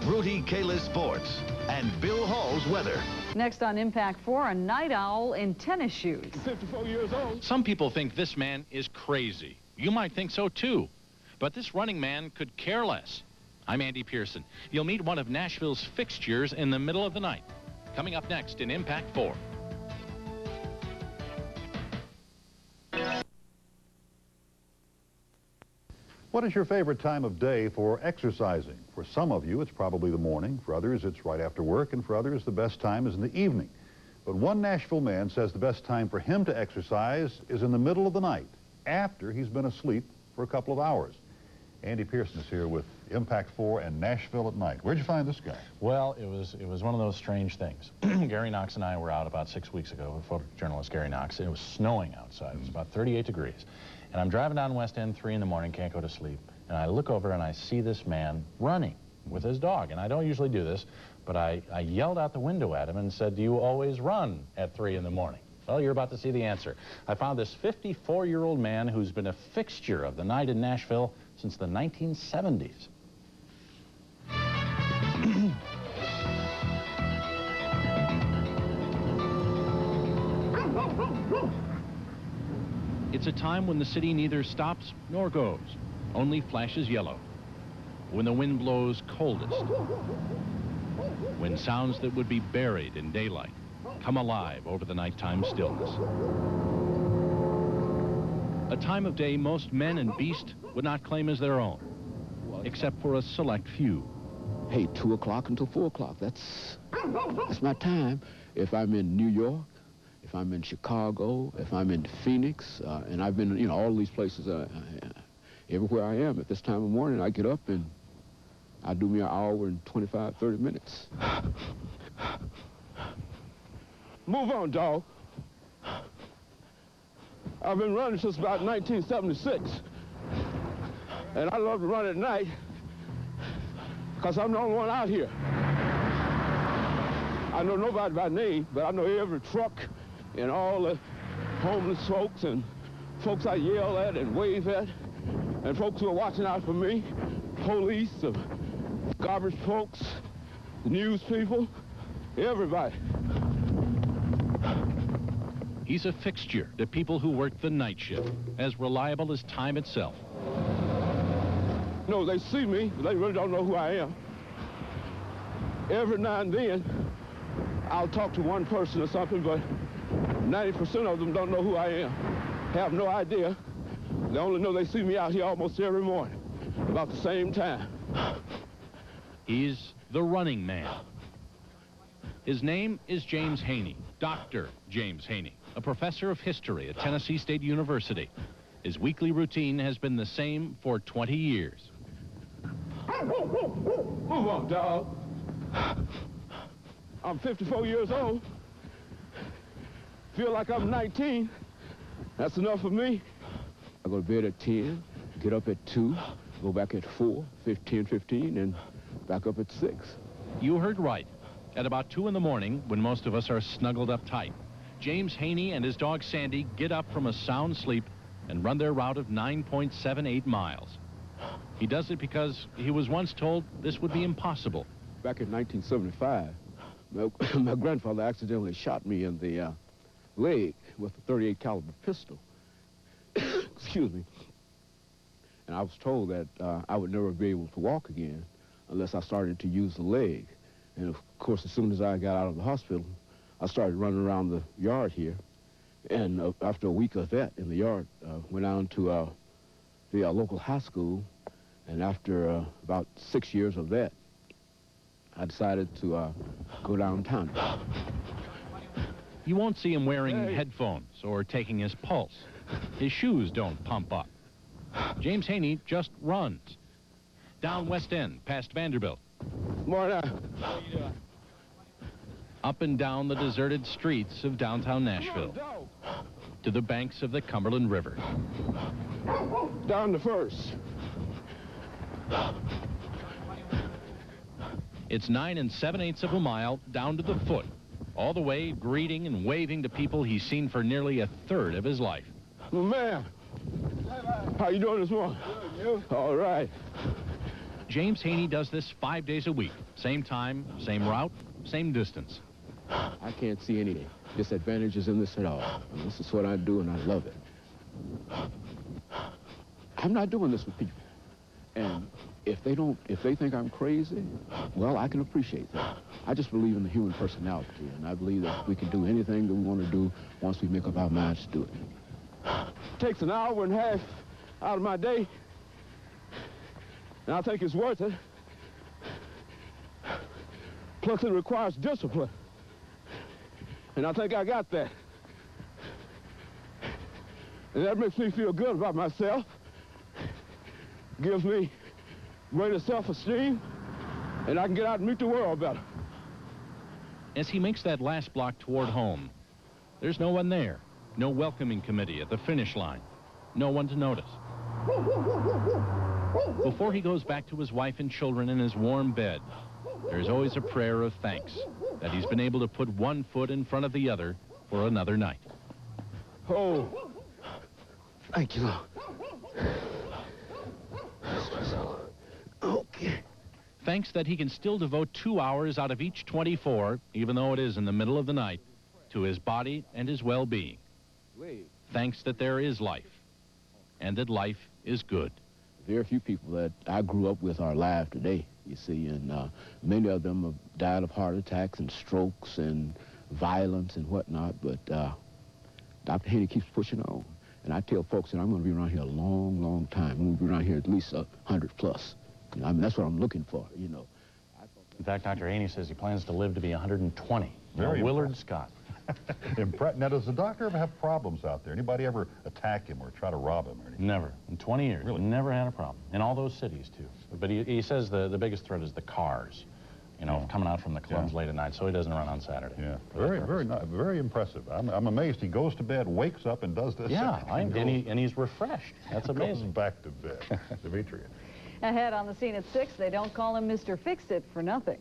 Rudy Kayla's sports, and Bill Hall's weather. Next on Impact 4, a night owl in tennis shoes. 54 years old. Some people think this man is crazy. You might think so too. But this running man could care less. I'm Andy Pearson. You'll meet one of Nashville's fixtures in the middle of the night. Coming up next in Impact 4. What is your favorite time of day for exercising? For some of you, it's probably the morning. For others, it's right after work. And for others, the best time is in the evening. But one Nashville man says the best time for him to exercise is in the middle of the night, after he's been asleep for a couple of hours. Andy Pearson is here with Impact 4 and Nashville at Night. Where'd you find this guy? Well, it was one of those strange things. Gary Knox and I were out about 6 weeks ago with photojournalist Gary Knox. It was snowing outside. It was about 38 degrees. And I'm driving down West End, 3 in the morning, can't go to sleep. And I look over and I see this man running with his dog. And I don't usually do this, but I yelled out the window at him and said, "Do you always run at 3 in the morning?" Well, you're about to see the answer. I found this 54-year-old man who's been a fixture of the night in Nashville since the 1970s. It's a time when the city neither stops nor goes, only flashes yellow. When the wind blows coldest. When sounds that would be buried in daylight come alive over the nighttime stillness. A time of day most men and beast would not claim as their own, except for a select few. Hey, 2 o'clock until 4 o'clock. That's my time. If I'm in New York, if I'm in Chicago, if I'm in Phoenix, and I've been, you know, all these places, everywhere I am at this time of the morning, I get up and I do me an hour and 25, 30 minutes. Move on, dog. I've been running since about 1976. And I love to run at night because I'm the only one out here. I know nobody by name, but I know every truck and all the homeless folks and folks I yell at and wave at, and folks who are watching out for me, police, garbage folks, the news people, everybody. He's a fixture to people who work the night shift, as reliable as time itself. No, they see me, but they really don't know who I am. Every now and then, I'll talk to one person or something, but 90% of them don't know who I am, have no idea. They only know they see me out here almost every morning, about the same time. He's the running man. His name is James Haney, Dr. James Haney, a professor of history at Tennessee State University. His weekly routine has been the same for 20 years. Move on, dog. I'm 54 years old. Feel like I'm 19. That's enough for me. I go to bed at 10, get up at 2, go back at 4, 15, and back up at 6. You heard right. At about 2 in the morning, when most of us are snuggled up tight, James Haney and his dog Sandy get up from a sound sleep and run their route of 9.78 miles. He does it because he was once told this would be impossible. Back in 1975, my grandfather accidentally shot me in the leg with a .38 caliber pistol. Excuse me. And I was told that I would never be able to walk again unless I started to use the leg. And of course, as soon as I got out of the hospital, I started running around the yard here. And after a week of that in the yard, went down to the local high school. And after about 6 years of that, I decided to go downtown. You won't see him wearing headphones or taking his pulse. His shoes don't pump up. James Haney just runs. Down West End, past Vanderbilt. Morning. How you doing? Up and down the deserted streets of downtown Nashville. To the banks of the Cumberland River. Down to First. It's 9 7/8 of a mile down to the foot, all the way greeting and waving to people he's seen for nearly a third of his life. Well, man, how you doing this morning? Good, you? All right. James Haney does this 5 days a week. Same time, same route, same distance. I can't see any disadvantages in this at all. And this is what I do, and I love it. I'm not doing this with people. And if they think I'm crazy, well, I can appreciate that. I just believe in the human personality, and I believe that we can do anything that we want to do once we make up our minds to do it. It takes an hour and a half out of my day, and I think it's worth it. Plus, it requires discipline, and I think I got that. And that makes me feel good about myself. Gives me greater self-esteem, and I can get out and meet the world better. As he makes that last block toward home, there's no one there. No welcoming committee at the finish line. No one to notice. Before he goes back to his wife and children in his warm bed, there's always a prayer of thanks that he's been able to put one foot in front of the other for another night. Oh, thank you, Lord. Okay. Thanks that he can still devote 2 hours out of each 24, even though it is in the middle of the night, to his body and his well-being. Thanks that there is life, and that life is good. Very few people that I grew up with are alive today, you see, and many of them have died of heart attacks and strokes and violence and whatnot, but Dr. Haney keeps pushing on. And I tell folks that I'm going to be around here a long, long time. I'm going to be around here at least 100 plus. You know, I mean, that's what I'm looking for, you know. In fact, Dr. Haney says he plans to live to be 120. Very Willard Scott. Now, does the doctor ever have problems out there? Anybody ever attack him or try to rob him or anything? Never. In 20 years. Really? Never had a problem. In all those cities, too. But he says the biggest threat is the cars, you know, coming out from the clubs late at night, so he doesn't run on Saturday. Yeah. Very impressive. I'm amazed he goes to bed, wakes up, and does this. Yeah, and he's refreshed. That's amazing. Goes back to bed. Demetria. Ahead on the scene at 6, they don't call him Mr. Fix-It for nothing.